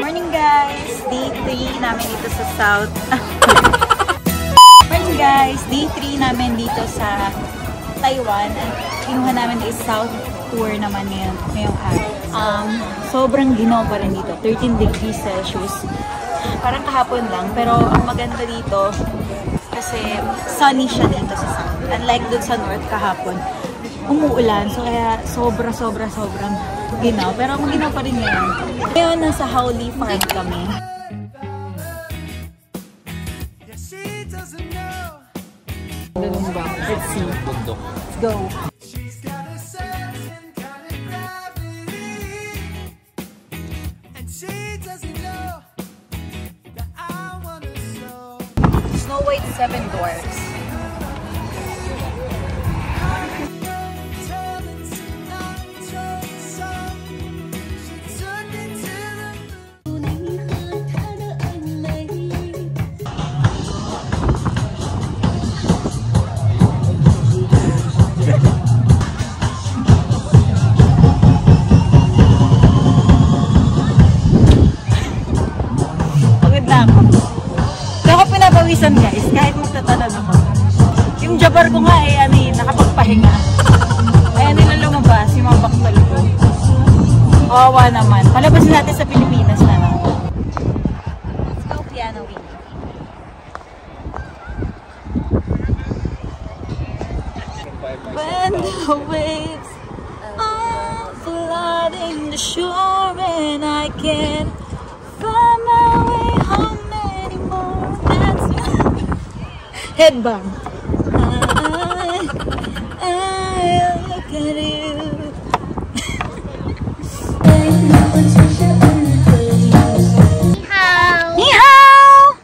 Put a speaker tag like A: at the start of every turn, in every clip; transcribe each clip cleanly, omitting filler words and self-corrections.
A: Morning guys! Day 3 namin dito sa South. Morning guys! Day 3 namin dito sa Taiwan. Kinuha namin is South Tour naman ngayong araw. Sobrang ginaw pa rin dito. 13 degrees Celsius. Parang kahapon lang. Pero ang maganda dito kasi sunny siya dito sa South. Unlike dun sa North kahapon. Umuulan. So kaya sobrang ginaw. Pero ang ginaw pa rin ngayon. Ngayon nasa Howley Farm kami. Let's see. Let's go. Snow White 7 Dwarfs. Guys, kahit magtatalon ako. Yung jabar ko nga nakapagpahinga. Ayan nila lumabas, yung mga baktal ko. Kawawa naman. Palabasin natin sa Pilipinas na lang. Let's go piano wing. When the waves are flooding the shore and I can't find my way home anymore. Headbang. I look at you. Ni hao.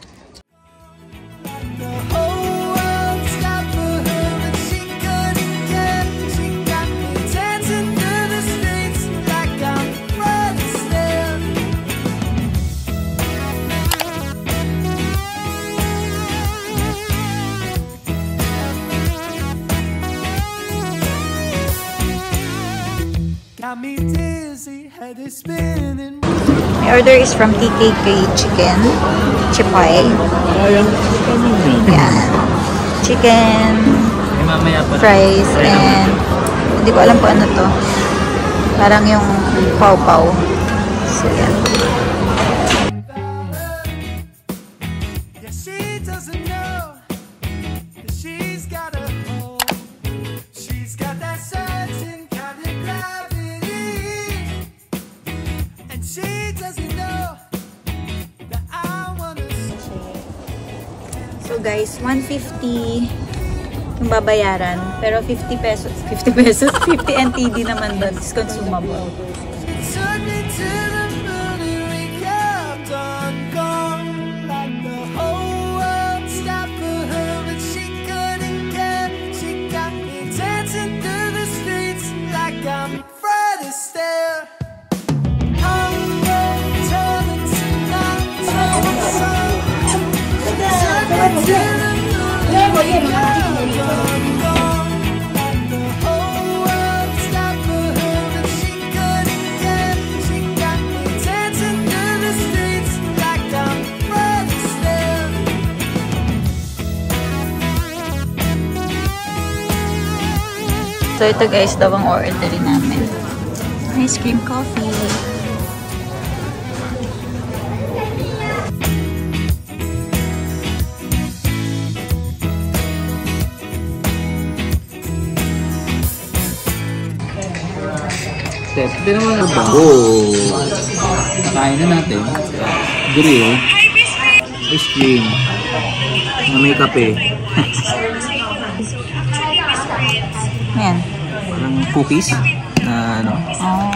A: My order is from TKK Chicken. Chipay. Yan. Chicken, fries, and hindi ko alam po ano to. Parang yung pau-pau. So, yan. So guys, 150 yung babayaran, pero 50 pesos, 50 NTD naman doon, is consumable. So ito guys, daw ang order namin. Ice cream coffee.
B: Ito naman ang bango. Kain na natin. Grill. Ice cream. Na may kape.
A: Ayan.
B: Parang cookies. Na ano.
A: Oh.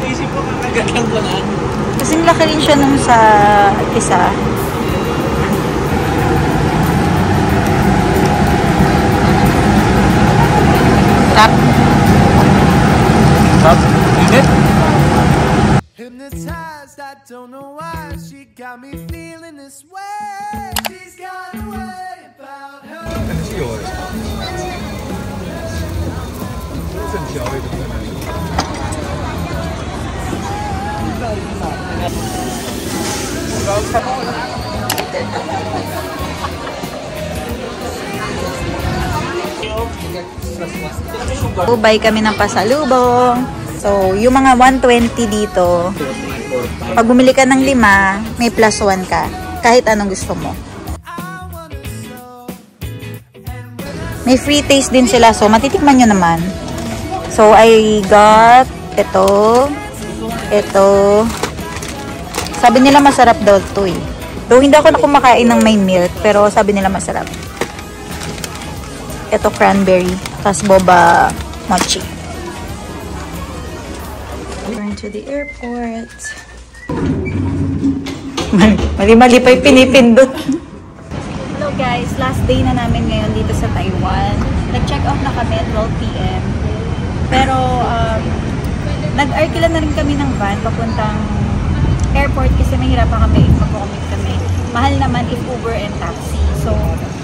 B: Isip ko kakagandang ko na.
A: Kasing laki rin siya nung sa isa. Tap.
B: Tap. Init.
C: Hypnotized, I don't know why she got me feeling this way. She's got a way about her.
B: Ano si yours?
A: Buy kami ng pasalubong. So, yung mga 120 dito, pag bumili ka ng 5, may plus 1 ka. Kahit anong gusto mo. May free taste din sila. So, matitikman nyo naman. So, I got ito. Sabi nila masarap daw ito eh. Though, hindi ako na kumakain ng may milk. Pero, sabi nila masarap. Ito, cranberry. Tapos, boba mochi. Going to the airport. Mali-mali pa yung pinipindot. Hello guys, last day na namin ngayon dito sa Taiwan. Nag-check out na kami at 12 PM. Pero, nag-arkila na rin kami ng van papuntang airport kasi mahirapan kami mag-commute kami. Mahal naman if Uber and taxi. So,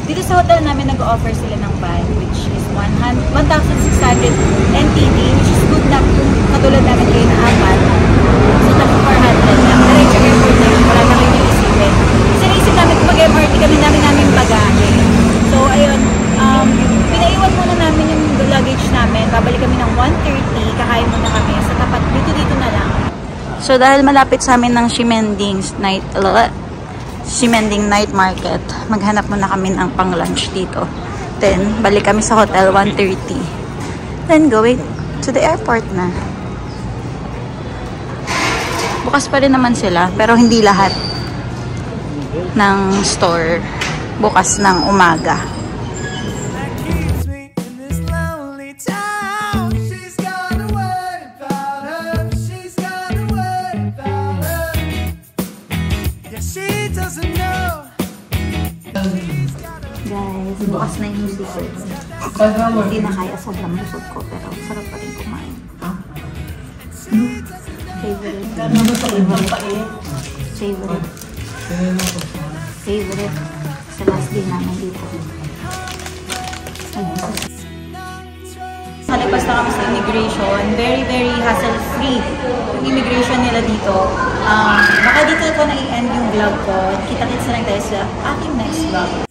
A: dito sa hotel namin nag-offer sila ng van which is 1,600 NTD which is good na kung katulad namin kayo na apat. So, tapos 400 lang. Diretso airport na yun. Wala na kayo naisipin. Kasi naisip namin kung mag-MRT kami namin bagahe. So, ayun. Pinaiwan muna namin yung luggage namin. Babalik kami ng 1:30. Kakain muna kami sa tapat. Dito na lang. So, dahil malapit sa amin ng Ximending Night Market, maghanap muna kami ng pang-lunch dito. Then, balik kami sa hotel 1:30. Then, going to the airport na. Bukas pa rin naman sila, pero hindi lahat ng store bukas ng umaga. Guys, bukas na yung seafood. Hindi na kaya, sobrang busog ko, pero sarap pa rin kumain. Favorite. Sa last day namin dito. Nalipas na kami sa immigration. Very, very hassle-free yung immigration nila dito. Baka dito ko na i-end yung vlog ko. Kita-kits na lang tayo sa aking next vlog.